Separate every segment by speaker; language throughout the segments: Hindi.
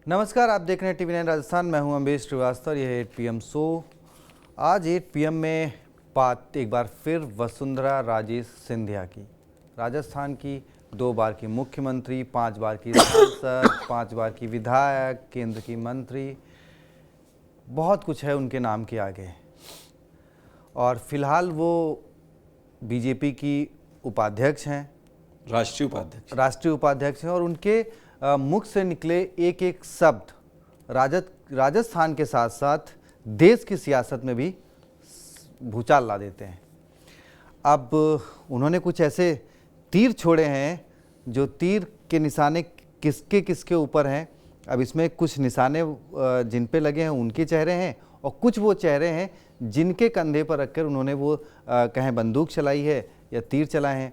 Speaker 1: नमस्कार, आप देख रहे हैं TV9 राजस्थान। मैं हूं अम्बेश श्रीवास्तव। यह है 8 PM शो। आज 8 PM में बात एक बार फिर वसुंधरा राजे सिंधिया की। राजस्थान की 2 बार की मुख्यमंत्री, 5 बार की सांसद, 5 बार की विधायक, केंद्र की मंत्री, बहुत कुछ है उनके नाम के आगे। और फिलहाल वो बीजेपी की उपाध्यक्ष हैं, राष्ट्रीय उपाध्यक्ष हैं। और उनके मुख से निकले एक एक शब्द राजस्थान के साथ साथ देश की सियासत में भी भूचाल ला देते हैं। अब उन्होंने कुछ ऐसे तीर छोड़े हैं जो तीर के निशाने किसके किसके ऊपर हैं। अब इसमें कुछ निशाने जिन पे लगे हैं उनके चेहरे हैं, और कुछ वो चेहरे हैं जिनके कंधे पर रखकर उन्होंने वो कहें बंदूक चलाई है या तीर चलाए हैं।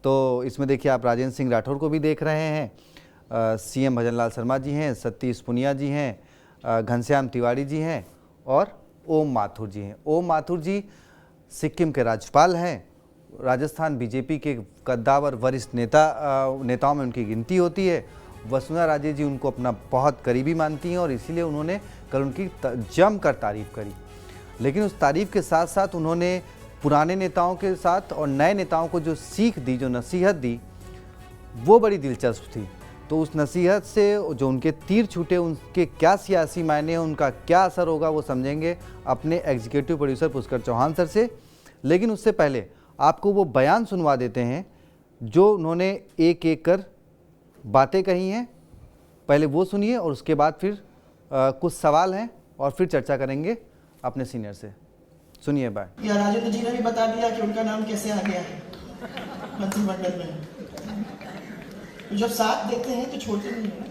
Speaker 1: तो इसमें देखिए, आप राजेंद्र सिंह राठौर को भी देख रहे हैं, CM भजनलाल शर्मा जी हैं, सतीश पुनिया जी हैं, घनश्याम तिवारी जी हैं और ओम माथुर जी हैं। ओम माथुर जी सिक्किम के राज्यपाल हैं। राजस्थान बीजेपी के कद्दावर वरिष्ठ नेताओं में उनकी गिनती होती है। वसुंधरा राजे जी उनको अपना बहुत करीबी मानती हैं और इसीलिए उन्होंने कल उनकी जमकर तारीफ करी। लेकिन उस तारीफ के साथ साथ उन्होंने पुराने नेताओं के साथ और नए नेताओं को जो सीख दी, जो नसीहत दी, वो बड़ी दिलचस्प थी। तो उस नसीहत से जो उनके तीर छूटे, उनके क्या सियासी मायने हैं, उनका क्या असर होगा, वो समझेंगे अपने executive producer Pushkar Chauhan sir से। लेकिन उससे पहले आपको वो बयान सुनवा देते हैं जो उन्होंने एक एक कर बातें कही हैं। पहले वो सुनिए और उसके बाद फिर कुछ सवाल हैं और फिर चर्चा करेंगे अपने सीनियर से। सुनिए। बाय।
Speaker 2: राजेंद्र जी ने भी बता दिया कि उनका नाम कैसे आ गया है मंत्रिमंडल में। तो जब साथ देते हैं तो छोड़ते नहीं है।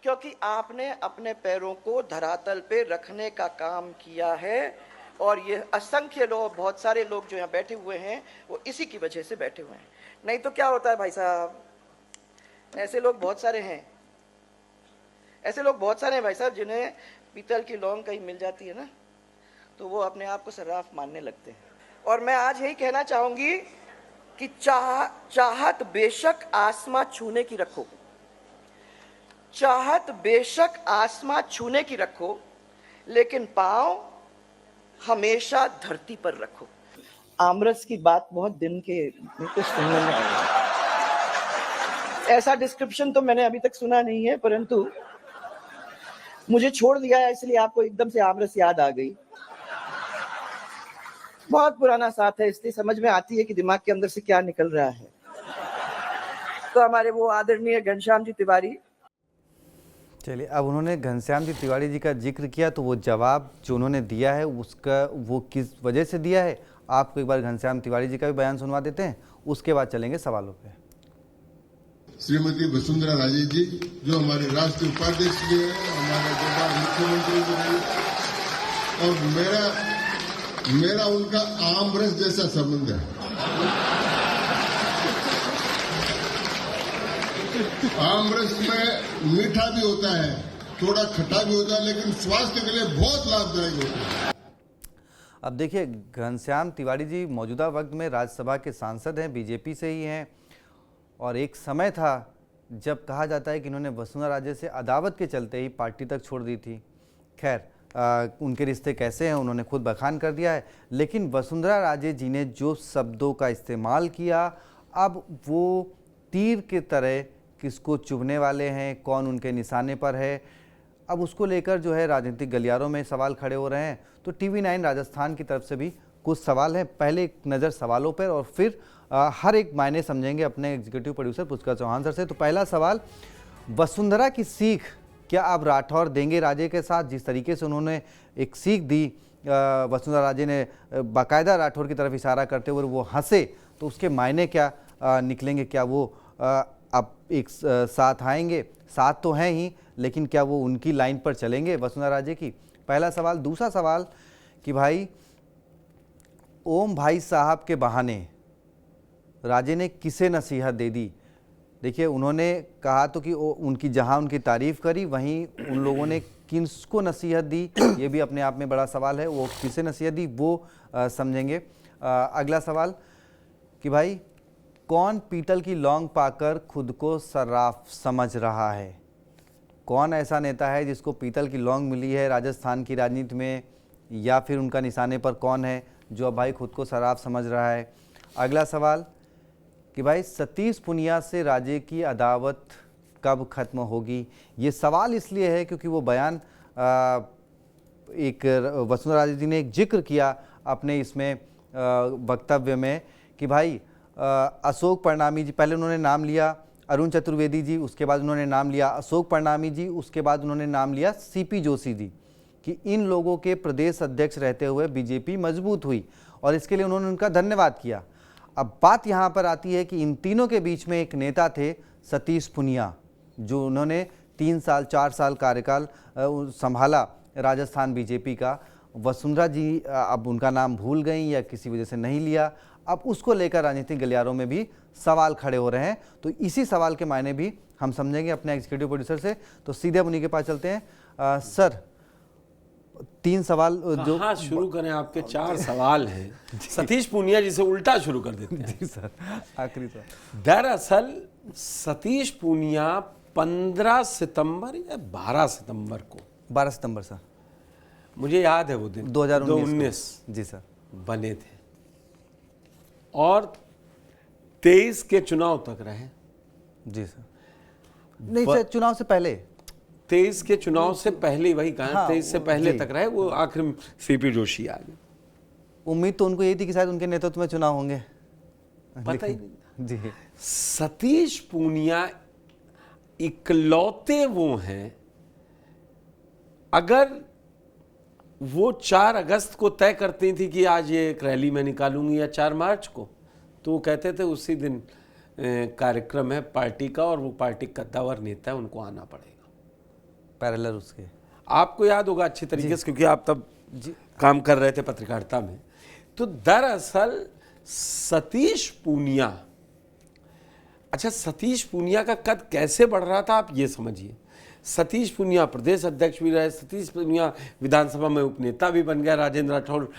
Speaker 2: क्योंकि आपने अपने पैरों को धरातल पे रखने का काम किया है, और ये असंख्य लोग, बहुत सारे लोग जो यहाँ बैठे हुए हैं वो इसी की वजह से बैठे हुए हैं। नहीं तो क्या होता है भाई साहब, ऐसे लोग बहुत सारे हैं, भाई साहब, जिन्हें पीतल की लौंग कहीं मिल जाती है ना, तो वो अपने आप को सर्राफ मानने लगते हैं। और मैं आज यही कहना चाहूंगी कि चाहत बेशक आसमां छूने की रखो, चाहत बेशक आसमां छूने की रखो, लेकिन पांव हमेशा धरती पर रखो। आमरस की बात बहुत दिन के सुनने में आई। ऐसा डिस्क्रिप्शन तो मैंने अभी तक सुना नहीं है, परंतु मुझे छोड़ दिया है इसलिए आपको एकदम से आमरस याद आ गई। बहुत पुराना साथ है, इसलिए समझ में आती है कि दिमाग के अंदर से क्या निकल रहा है। तो हमारे वो आदरणीय घनश्याम जी तिवारी।
Speaker 1: चलिए, अब उन्होंने घनश्याम जी तिवारी जी का जिक्र किया, तो वो जवाब जो उन्होंने दिया है उसका वो किस वजह से दिया है, आपको एक बार घनश्याम तिवारी जी का भी बयान सुनवा देते हैं, उसके बाद चलेंगे सवालों पे।
Speaker 3: श्रीमती वसुंधरा राजे जी जो हमारे राष्ट्रीय उपाध्यक्ष भी है, हमारे 2 बार मुख्यमंत्री भी रहे, और मेरा उनका आमरस जैसा संबंध है। आमरस में मीठा भी होता है, थोड़ा खट्टा भी होता है, लेकिन स्वास्थ्य के लिए बहुत लाभदायक होता है।
Speaker 1: अब देखिए, घनश्याम तिवारी जी मौजूदा वक्त में राज्यसभा के सांसद हैं, बीजेपी से ही हैं। और एक समय था जब कहा जाता है कि इन्होंने वसुंधरा राजे से अदावत के चलते ही पार्टी तक छोड़ दी थी। खैर, उनके रिश्ते कैसे हैं उन्होंने खुद बखान कर दिया है। लेकिन वसुंधरा राजे जी ने जो शब्दों का इस्तेमाल किया, अब वो तीर की तरह किसको चुभने वाले हैं, कौन उनके निशाने पर है, अब उसको लेकर जो है राजनीतिक गलियारों में सवाल खड़े हो रहे हैं। तो TV9 राजस्थान की तरफ से भी कुछ सवाल हैं। पहले एक नज़र सवालों पर और फिर हर एक मायने समझेंगे अपने executive producer Pushkar Chauhan sir से। तो पहला सवाल, वसुंधरा की सीख क्या अब राठौर देंगे राजे के साथ? जिस तरीके से उन्होंने एक सीख दी, वसुंधरा राजे ने बाकायदा राठौर की तरफ इशारा करते हुए वो हंसे, तो उसके मायने क्या निकलेंगे? क्या वो अब एक साथ आएंगे? साथ तो हैं ही, लेकिन क्या वो उनकी लाइन पर चलेंगे वसुंधरा राजे की? पहला सवाल। दूसरा सवाल कि भाई ओम भाई साहब के बहाने राजे ने किसे नसीहत दे दी? देखिए उन्होंने कहा तो कि उनकी जहां उनकी तारीफ करी, वहीं उन लोगों ने किसको नसीहत दी ये भी अपने आप में बड़ा सवाल है। वो किसे नसीहत दी वो समझेंगे। अगला सवाल कि भाई कौन पीतल की लौंग पाकर खुद को सर्राफ समझ रहा है? कौन ऐसा नेता है जिसको पीतल की लौंग मिली है राजस्थान की राजनीति में, या फिर उनका निशाने पर कौन है जो अब भाई खुद को सर्राफ समझ रहा है? अगला सवाल कि भाई सतीश पुनिया से राजे की अदावत कब खत्म होगी? ये सवाल इसलिए है क्योंकि वो बयान एक वसुंधरा राजे जी ने एक जिक्र किया अपने इसमें वक्तव्य में कि भाई अशोक परनामी जी, पहले उन्होंने नाम लिया अरुण चतुर्वेदी जी, उसके बाद उन्होंने नाम लिया अशोक परनामी जी, उसके बाद उन्होंने नाम लिया सीपी जोशी जी, कि इन लोगों के प्रदेश अध्यक्ष रहते हुए बीजेपी मजबूत हुई और इसके लिए उन्होंने उनका धन्यवाद किया। अब बात यहाँ पर आती है कि इन तीनों के बीच में एक नेता थे सतीश पुनिया, जो उन्होंने 3 साल 4 साल कार्यकाल संभाला राजस्थान बीजेपी का। वसुंधरा जी अब उनका नाम भूल गई या किसी वजह से नहीं लिया, अब उसको लेकर राजनीतिक गलियारों में भी सवाल खड़े हो रहे हैं। तो इसी सवाल के मायने भी हम समझेंगे अपने एग्जीक्यूटिव प्रोड्यूसर से। तो सीधे अब उन्हीं के पास चलते हैं। सर 3 सवाल जो
Speaker 4: हाँ शुरू करें, आपके 4 सवाल हैं। सतीश पुनिया जी से उल्टा शुरू कर देते हैं।
Speaker 1: जी सर, आखिरी सवाल।
Speaker 4: दरअसल सतीश पुनिया 15 सितंबर या 12 सितंबर को,
Speaker 1: 12 सितंबर सर,
Speaker 4: मुझे याद है वो दिन,
Speaker 1: 2019 जी सर,
Speaker 4: बने थे और 23 के चुनाव तक रहे।
Speaker 1: जी सर, नहीं सर चुनाव से पहले,
Speaker 4: 23 के चुनाव से पहले, वही कहा,
Speaker 1: हाँ,
Speaker 4: 23 से पहले
Speaker 1: जी।
Speaker 4: तक रहे वो। आखिर में सीपी जोशी आ गए।
Speaker 1: उम्मीद तो उनको यही थी कि शायद उनके नेतृत्व में चुनाव होंगे,
Speaker 4: पता ही नहीं।
Speaker 1: जी
Speaker 4: सतीश पूनिया इकलौते वो हैं, अगर वो 4 अगस्त को तय करती थी कि आज ये एक रैली में निकालूंगी या 4 मार्च को, तो वो कहते थे उसी दिन कार्यक्रम है पार्टी का और वो पार्टी कद्दावर नेता है, उनको आना पड़ेगा।
Speaker 1: पैरेलल उसके,
Speaker 4: आपको याद होगा अच्छी तरीके से क्योंकि आप तब काम कर रहे थे पत्रकारिता में। तो दरअसल सतीश पूनिया, अच्छा सतीश पूनिया का कद कैसे बढ़ रहा था आप ये समझिए। सतीश पूनिया प्रदेश अध्यक्ष भी रहे, सतीश पूनिया विधानसभा में उपनेता भी बन गया, राजेंद्र राठौर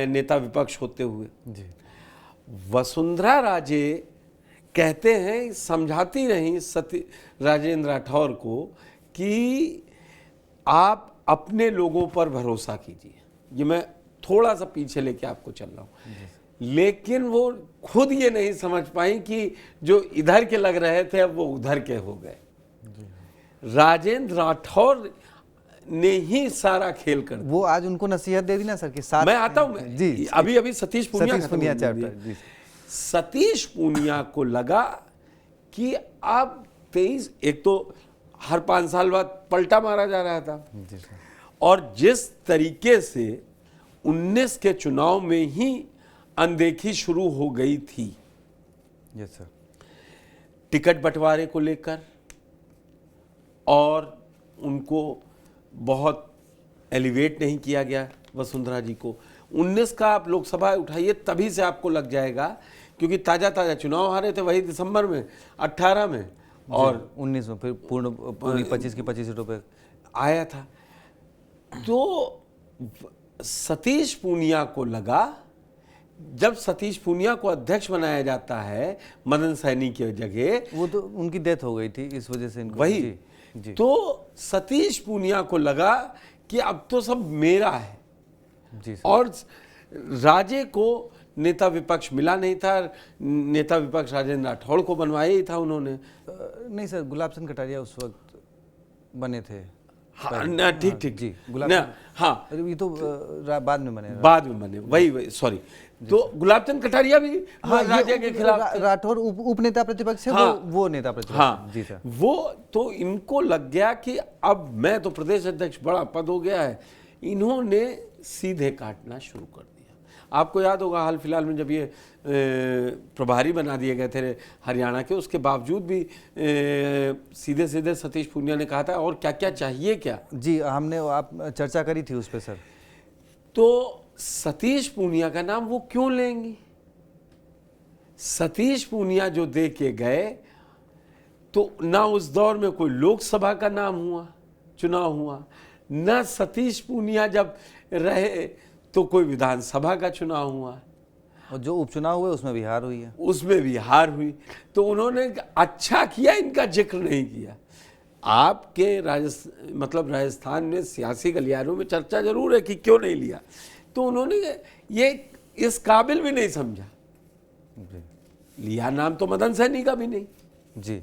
Speaker 4: नेता विपक्ष होते हुए।
Speaker 1: जी
Speaker 4: वसुंधरा राजे कहते हैं, समझाती रही राजेंद्र राठौर को कि आप अपने लोगों पर भरोसा कीजिए। ये मैं थोड़ा सा पीछे लेके आपको चल रहा हूँ, लेकिन वो खुद ये नहीं समझ पाई कि जो इधर के लग रहे थे अब वो उधर के हो गए। राजेंद्र राठौर ने ही सारा खेल कर दिया।
Speaker 1: वो आज उनको नसीहत दे दी ना सर के साथ।
Speaker 4: मैं आता हूं,
Speaker 1: जी
Speaker 4: अभी सतीश पूनिया
Speaker 1: चैप्टर। जी
Speaker 4: सतीश पूनिया को लगा कि अब 23, एक तो हर 5 साल बाद पलटा मारा जा रहा था,
Speaker 1: जी सर,
Speaker 4: और जिस तरीके से 19 के चुनाव में ही अनदेखी शुरू हो गई थी
Speaker 1: यस सर,
Speaker 4: टिकट बंटवारे को लेकर, और उनको बहुत एलिवेट नहीं किया गया वसुंधरा जी को। 19 का आप लोकसभा उठाइए तभी से आपको लग जाएगा, क्योंकि ताज़ा चुनाव हारे थे वही दिसंबर में 18 में, और
Speaker 1: 19 में फिर पूरी 25 की 25 सीटों पे
Speaker 4: आया था। तो सतीश पूनिया को लगा, जब सतीश पूनिया को अध्यक्ष बनाया जाता है मदन सैनी की जगह,
Speaker 1: वो तो उनकी डेथ हो गई थी इस वजह से इनको,
Speaker 4: वही
Speaker 1: जी, जी।
Speaker 4: तो सतीश पूनिया को लगा कि अब तो सब मेरा है।
Speaker 1: जी सर।
Speaker 4: और राजे को नेता विपक्ष मिला नहीं था, नेता विपक्ष राजेंद्र राठौड़ को बनवाया ही था उन्होंने।
Speaker 1: नहीं सर, गुलाब चंद कटारिया उस वक्त बने थे।
Speaker 4: हाँ ठीक ठीक
Speaker 1: जी,
Speaker 4: हाँ
Speaker 1: ये तो बाद में बने,
Speaker 4: वही सॉरी। तो गुलाब चंद कटारिया भी राजे के खिलाफ,
Speaker 1: राठौर उपनेता प्रतिपक्ष है,
Speaker 4: हाँ,
Speaker 1: वो नेता प्रतिपक्ष।
Speaker 4: हाँ
Speaker 1: जी सर।
Speaker 4: वो तो इनको लग गया कि अब मैं तो प्रदेश अध्यक्ष, बड़ा पद हो गया है। इन्होंने सीधे काटना शुरू कर दिया। आपको याद होगा हाल फिलहाल में जब ये प्रभारी बना दिए गए थे हरियाणा के, उसके बावजूद भी सीधे सीधे सतीश पूनिया ने कहा था और क्या क्या चाहिए क्या।
Speaker 1: जी हमने आप चर्चा करी थी उस पर सर।
Speaker 4: तो सतीश पूनिया का नाम वो क्यों लेंगी? सतीश पूनिया जो दे के गए, तो ना उस दौर में कोई लोकसभा का नाम हुआ, चुनाव हुआ, ना सतीश पूनिया जब रहे तो कोई विधानसभा का चुनाव हुआ,
Speaker 1: और जो उपचुनाव हुए उसमें भी हार हुई है।
Speaker 4: उसमें भी हार हुई। तो उन्होंने अच्छा किया इनका जिक्र नहीं किया। आपके राजस्थान में सियासी गलियारों में चर्चा जरूर है कि क्यों नहीं लिया, तो उन्होंने ये इस काबिल भी नहीं समझा। लिया नाम तो मदन सैनी का भी नहीं।
Speaker 1: जी,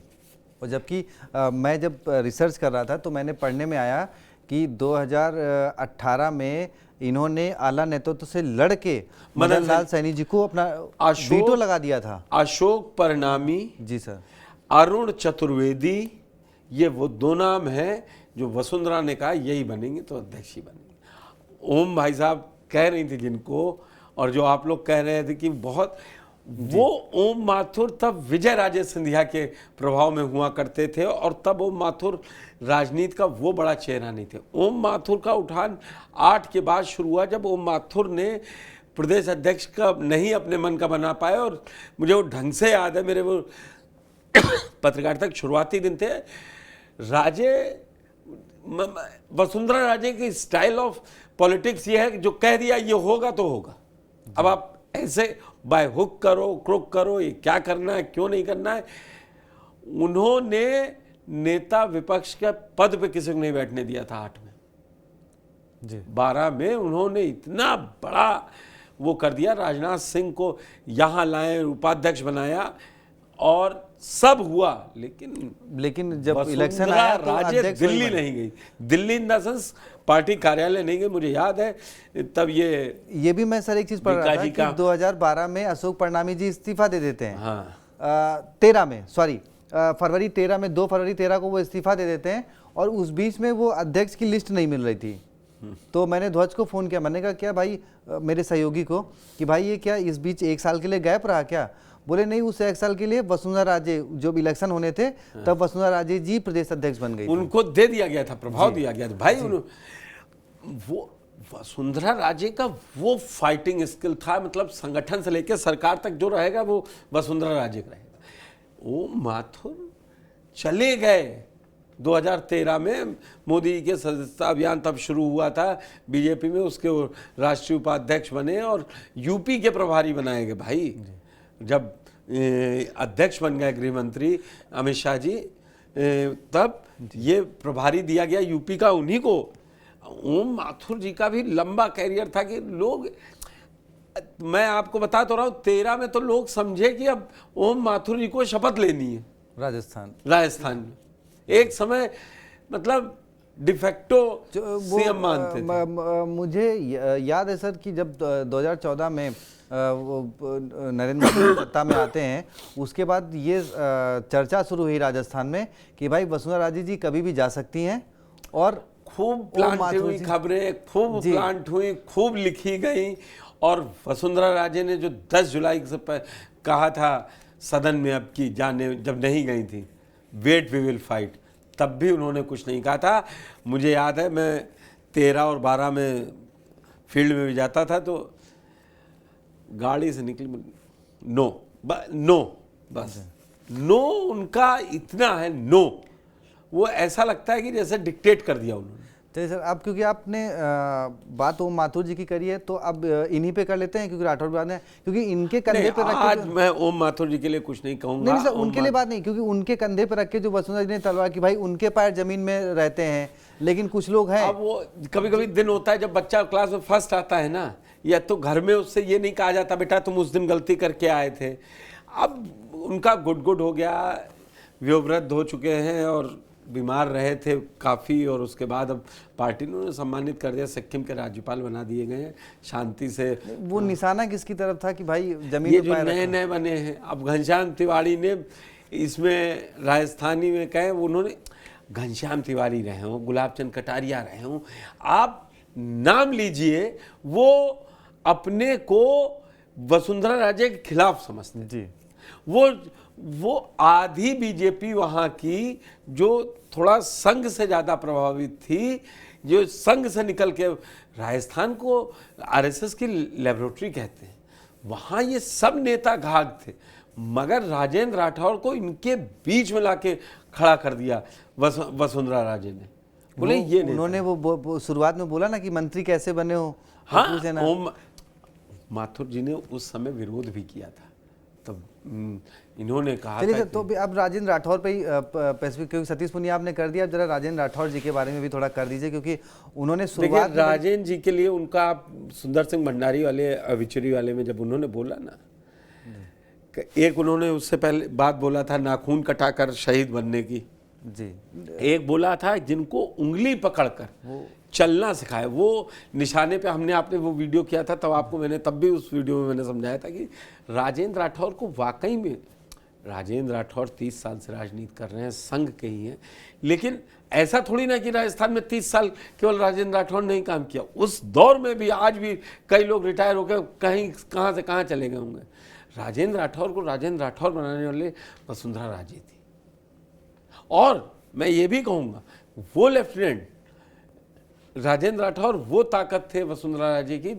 Speaker 1: और जबकि मैं जब रिसर्च कर रहा था तो मैंने पढ़ने में आया कि 2018 में इन्होंने आला नेतृत्व से लड़ के मदन लाल सैनी जी को अपना वीटो लगा दिया था।
Speaker 4: अशोक परनामी,
Speaker 1: जी सर,
Speaker 4: अरुण चतुर्वेदी, ये वो दो नाम हैं जो वसुंधरा ने कहा यही बनेंगे तो अध्यक्ष ही बनेंगे। ओम भाई साहब कह रही थी जिनको, और जो आप लोग कह रहे थे कि बहुत, वो ओम माथुर तब विजय राजे सिंधिया के प्रभाव में हुआ करते थे, और तब ओम माथुर राजनीति का वो बड़ा चेहरा नहीं थे। ओम माथुर का उठान 8 के बाद शुरू हुआ, जब ओम माथुर ने प्रदेश अध्यक्ष का नहीं अपने मन का बना पाए। और मुझे वो ढंग से याद है, मेरे वो पत्रकारिता के शुरुआती दिन थे, राजे वसुंधरा राजे की स्टाइल ऑफ पॉलिटिक्स ये है कि जो कह दिया ये होगा तो होगा। अब आप ऐसे बाय हुक करो क्रुक करो, ये क्या करना है क्यों नहीं करना है। उन्होंने नेता विपक्ष के पद पे किसी को नहीं बैठने दिया था 8 में
Speaker 1: जी।
Speaker 4: 12 में उन्होंने इतना बड़ा वो कर दिया, राजनाथ सिंह को यहाँ लाए, उपाध्यक्ष बनाया और सब हुआ। लेकिन
Speaker 1: जब इलेक्शन आया तो
Speaker 4: राजे
Speaker 1: अध्यक्ष
Speaker 4: दिल्ली नहीं गई, Delhi in the sense party कार्यालय नहीं गई। मुझे याद है तब ये
Speaker 1: भी मैं सर एक चीज पढ़ रहा था कि 2012 में अशोक परनामी जी इस्तीफा दे देते हैं।
Speaker 4: हाँ,
Speaker 1: 13 में, सॉरी फरवरी 13 में, 2 फरवरी 13 को वो इस्तीफा दे देते हैं, और उस बीच में वो अध्यक्ष की लिस्ट नहीं मिल रही थी। तो मैंने ध्वज को फ़ोन किया, मैंने कहा क्या भाई, मेरे सहयोगी को, कि भाई ये क्या इस बीच 1 साल के लिए गैप रहा क्या? बोले नहीं, उस 1 साल के लिए वसुंधरा राजे, जब इलेक्शन होने थे तब वसुंधरा राजे जी प्रदेश अध्यक्ष बन गई,
Speaker 4: उनको दे दिया गया था, प्रभाव दिया गया था। भाई वो वसुंधरा राजे का वो फाइटिंग स्किल था, मतलब संगठन से लेकर सरकार तक जो रहेगा वो वसुंधरा राजे का रहेगा। ओम माथुर चले गए 2013 में, मोदी के सदस्यता अभियान तब शुरू हुआ था बीजेपी में, उसके राष्ट्रीय उपाध्यक्ष बने और यूपी के प्रभारी बनाए गए। भाई जब अध्यक्ष बन गए गृह मंत्री अमित शाह जी, तब ये प्रभारी दिया गया यूपी का उन्हीं को। ओम माथुर जी का भी लंबा कैरियर था कि लोग, मैं आपको बता तो रहा हूँ, 13 में तो लोग समझे कि अब ओम माथुर जी को शपथ लेनी है राजस्थान में। एक समय मतलब डिफेक्टो सीएम मानते थे।
Speaker 1: मुझे याद है सर कि जब 2014 में नरेंद्र मोदी सत्ता में आते हैं, उसके बाद ये चर्चा शुरू हुई राजस्थान में कि भाई वसुंधरा राजे जी कभी भी जा सकती हैं, और
Speaker 4: खूब प्लांट हुई खबरें, खूब प्लांट हुई, खूब लिखी गई। और वसुंधरा राजे ने जो 10 जुलाई से कहा था सदन में, अब की जाने जब नहीं गई थी, वेट वी विल फाइट, तब भी उन्होंने कुछ नहीं कहा था। मुझे याद है मैं 13 और 12 में फील्ड में भी जाता था, तो गाड़ी से निकली, नो बस नो, उनका इतना है नो, वो ऐसा लगता है कि जैसे डिक्टेट कर दिया उन्होंने।
Speaker 1: चलिए सर, अब क्योंकि आपने बात ओम माथुर जी की करी है तो अब इन्हीं पे कर लेते हैं, क्योंकि राठौर बात है, क्योंकि इनके कंधे पे रख के,
Speaker 4: आज मैं ओम माथुर जी के लिए कुछ नहीं कहूंगा।
Speaker 1: नहीं सर, उनके लिए बात नहीं, क्योंकि उनके कंधे पे रख के जो वसुंधरा जी ने तलवार की, भाई उनके पैर जमीन में रहते हैं, लेकिन कुछ लोग हैं।
Speaker 4: अब वो कभी कभी दिन होता है जब बच्चा क्लास में फर्स्ट आता है ना, या तो घर में उससे ये नहीं कहा जाता बेटा तुम उस दिन गलती करके आए थे। अब उनका गुड हो गया, वयोवृद्ध हो चुके हैं और बीमार रहे थे काफ़ी, और उसके बाद अब पार्टी ने उन्हें सम्मानित कर दिया, सिक्किम के राज्यपाल बना दिए गए हैं शांति से।
Speaker 1: वो निशाना किसकी तरफ था कि भाई जमीन
Speaker 4: ये जो नए बने हैं, अब घनश्याम तिवारी ने इसमें राजस्थानी में कहे, उन्होंने घनश्याम तिवारी रहे हों, गुलाबचंद कटारिया रहे हों, आप नाम लीजिए, वो अपने को वसुंधरा राजे के खिलाफ समझते
Speaker 1: जी।
Speaker 4: वो आधी बीजेपी वहाँ की जो थोड़ा संघ से ज़्यादा प्रभावित थी, जो संघ से निकल के, राजस्थान को आरएसएस की लेबोरेटरी कहते हैं, वहाँ ये सब नेता घाघ थे। मगर राजेंद्र राठौर को इनके बीच में लाके खड़ा कर दिया वसुंधरा राजे ने। बोले ये नहीं,
Speaker 1: उन्होंने वो शुरुआत में बोला ना कि मंत्री कैसे बने हो,
Speaker 4: हाँ,
Speaker 1: पूछे ना।
Speaker 4: माथुर जी ने उस समय विरोध भी किया था, तब इन्होंने कहा
Speaker 1: चलिए
Speaker 4: था
Speaker 1: सर, तो अब राजेंद्र राठौर पे ही स्पेसिफिक, क्योंकि सतीश पुनिया आपने कर दिया, अब जरा राजेंद्र राठौर जी के बारे में भी थोड़ा कर दीजिए, क्योंकि उन्होंने शुरुआत
Speaker 4: देखिए राजेंद्र जी के लिए उनका, आप सुंदर सिंह भंडारी वाले अविचरी वाले में जब उन्होंने बोला ना, एक उन्होंने उससे पहले बात बोला था नाखून कटाकर शहीद बनने की
Speaker 1: जी,
Speaker 4: एक बोला था जिनको उंगली पकड़कर चलना सिखाए, वो निशाने पे हमने आपने वो वीडियो किया था, तब आपको मैंने तब भी उस वीडियो में मैंने समझाया था कि राजेंद्र राठौर को वाकई में, राजेंद्र राठौर 30 साल से राजनीति कर रहे हैं, संघ के ही हैं, लेकिन ऐसा थोड़ी ना कि राजस्थान में 30 साल केवल राजेंद्र राठौर ने ही काम किया, उस दौर में भी आज भी कई लोग रिटायर होकर कहीं कहाँ से कहाँ चले गए होंगे। राजेंद्र राठौर को राजेंद्र राठौर बनाने वाले वसुंधरा राजे थी। और मैं ये भी कहूँगा वो लेफ्टिनेंट राजेंद्र राठौर वो ताकत थे वसुंधरा राजे की,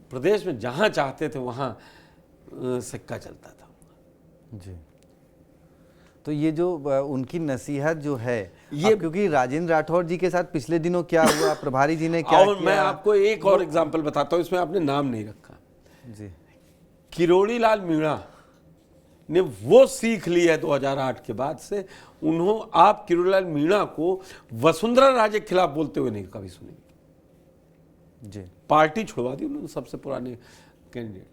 Speaker 4: प्रदेश में जहाँ चाहते थे वहाँ सिक्का चलता था
Speaker 1: जी। तो ये जो उनकी नसीहत जो है
Speaker 4: ये,
Speaker 1: क्योंकि राजेंद्र राठौर जी के साथ पिछले दिनों क्या हुआ, प्रभारी जी ने क्या
Speaker 4: और
Speaker 1: किया,
Speaker 4: मैं आपको एक और एग्जाम्पल बताता हूँ, इसमें आपने नाम नहीं रखा
Speaker 1: जी।
Speaker 4: किरोड़ी लाल मीणा ने वो सीख ली है 2008 के बाद से, आप किरोड़ी लाल मीणा को वसुंधरा राजे के खिलाफ बोलते हुए नहीं कभी सुनेंगे
Speaker 1: जी।
Speaker 4: पार्टी छुड़वा दी उन्होंने सबसे पुराने कैंडिडेट।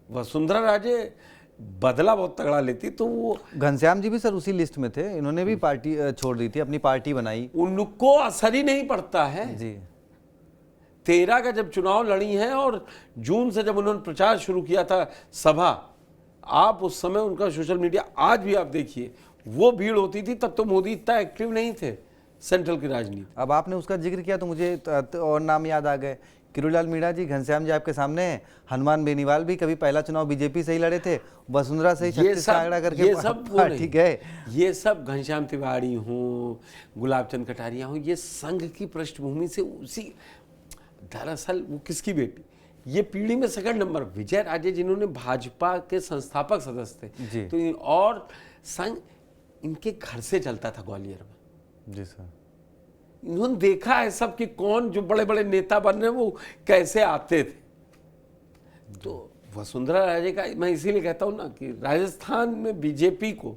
Speaker 4: वसुंधरा राजे बदला बहुत तगड़ा लेती, तो वो
Speaker 1: घनश्याम जी भी सर उसी लिस्ट में थे, इन्होंने भी पार्टी छोड़ दी थी, अपनी पार्टी बनाई,
Speaker 4: उनको असर ही नहीं पड़ता है
Speaker 1: जी।
Speaker 4: 13 का जब चुनाव लड़ी हैं और जून से जब उन्होंने प्रचार शुरू किया था सभा, आप उस समय उनका सोशल मीडिया आज भी आप देखिए, वो भीड़ होती थी, तब तो मोदी इतना एक्टिव नहीं थे सेंट्रल की राजनीति।
Speaker 1: अब आपने उसका जिक्र किया तो मुझे और नाम याद आ गए, किरोड़ीलाल मीणा जी, घनश्याम जी आपके सामने हैं, हनुमान बेनीवाल भी कभी पहला चुनाव बीजेपी से ही लड़े थे, वसुंधरा से ही 36 का आंकड़ा करके
Speaker 4: ये सब
Speaker 1: पार्टी गए।
Speaker 4: ये सब घनश्याम तिवारी हों, गुलाबचंद कटारिया हों, ये संघ की पृष्ठभूमि से उसी, दरअसल वो किसकी बेटी, ये पीढ़ी में सेकंड नंबर विजय राजे जिन्होंने भाजपा के संस्थापक सदस्य थे, तो और संघ इनके घर से चलता था ग्वालियर में।
Speaker 1: जी सर।
Speaker 4: इन्होंने देखा है सब कि कौन जो बड़े बड़े नेता बन रहे हैं वो कैसे आते थे। तो वसुंधरा राजे का मैं इसीलिए कहता हूं ना कि राजस्थान में बीजेपी को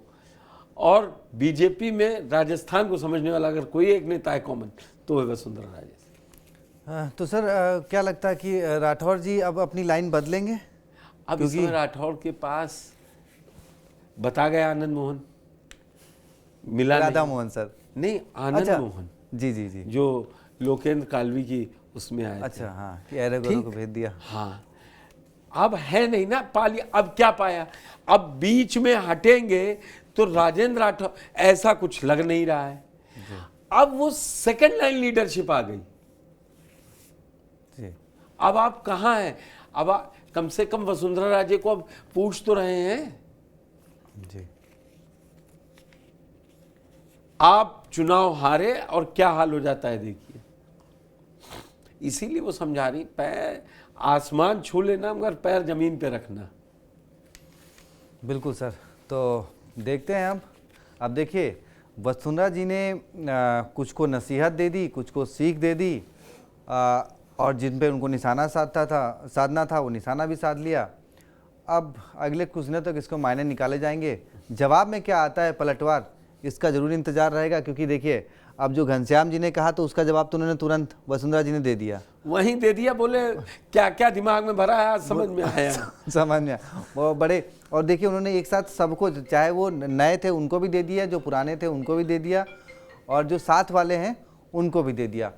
Speaker 4: और बीजेपी में राजस्थान को समझने वाला अगर कोई एक नेता है कॉमन तो है वसुंधरा राजे।
Speaker 1: तो सर क्या लगता है कि राठौर जी अब अपनी लाइन बदलेंगे?
Speaker 4: अब इसमें राठौर के पास बता गया आनंद मोहन, मिला
Speaker 1: राधा मोहन सर
Speaker 4: नहीं, आनंद मोहन
Speaker 1: जी जी जी,
Speaker 4: जो लोकेंद्र कालवी की उसमें आए।
Speaker 1: अच्छा हाँ, कि एरे गोरों को भेज दिया।
Speaker 4: हाँ, अब है नहीं ना पाली, अब क्या पाया, अब बीच में हटेंगे तो राजेंद्र राठौर ऐसा कुछ लग नहीं रहा है, अब वो सेकंड लाइन लीडरशिप आ गई
Speaker 1: जी।
Speaker 4: अब आप कहाँ हैं, अब कम से कम वसुंधरा राजे को अब पूछ तो रहे हैं
Speaker 1: जी।
Speaker 4: आप चुनाव हारे और क्या हाल हो जाता है देखिए, इसीलिए वो समझा रही पैर आसमान छू लेना मगर पैर जमीन पे रखना।
Speaker 1: बिल्कुल सर, तो देखते हैं अब देखिए वसुंधरा जी ने कुछ को नसीहत दे दी, कुछ को सीख दे दी, और जिन पे उनको निशाना साधना था वो निशाना भी साध लिया। अब अगले कुछ दिनों तक इसको मायने निकाले जाएंगे, जवाब में क्या आता है पलटवार इसका जरूर इंतजार रहेगा, क्योंकि देखिए अब जो घनश्याम जी ने कहा तो उसका जवाब तो उन्होंने तुरंत वसुंधरा जी ने दे दिया,
Speaker 4: वहीं दे दिया, बोले क्या क्या दिमाग में भरा है आज समझ में आया।
Speaker 1: समझ में वो बड़े, और देखिए उन्होंने एक साथ सबको, चाहे वो नए थे उनको भी दे दिया, जो पुराने थे उनको भी दे दिया, और जो साथ वाले हैं उनको भी दे दिया।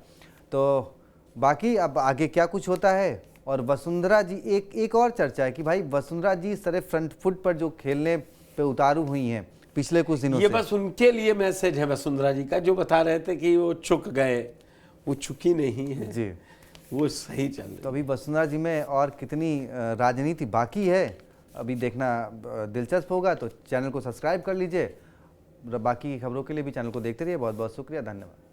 Speaker 1: तो बाकी अब आगे क्या कुछ होता है। और वसुंधरा जी, एक और चर्चा है कि भाई वसुंधरा जी सारे फ्रंट फुट पर जो खेलने पे उतारू हुई हैं पिछले कुछ दिनों
Speaker 4: ये
Speaker 1: से,
Speaker 4: बस उनके लिए मैसेज है वसुंधरा जी का, जो बता रहे थे कि वो चुक गए, वो चुकी नहीं है
Speaker 1: जी,
Speaker 4: वो सही चल रही।
Speaker 1: तो अभी वसुंधरा जी में और कितनी राजनीति बाकी है अभी देखना दिलचस्प होगा। तो चैनल को सब्सक्राइब कर लीजिए, बाकी खबरों के लिए भी चैनल को देखते रहिए। बहुत बहुत शुक्रिया, धन्यवाद।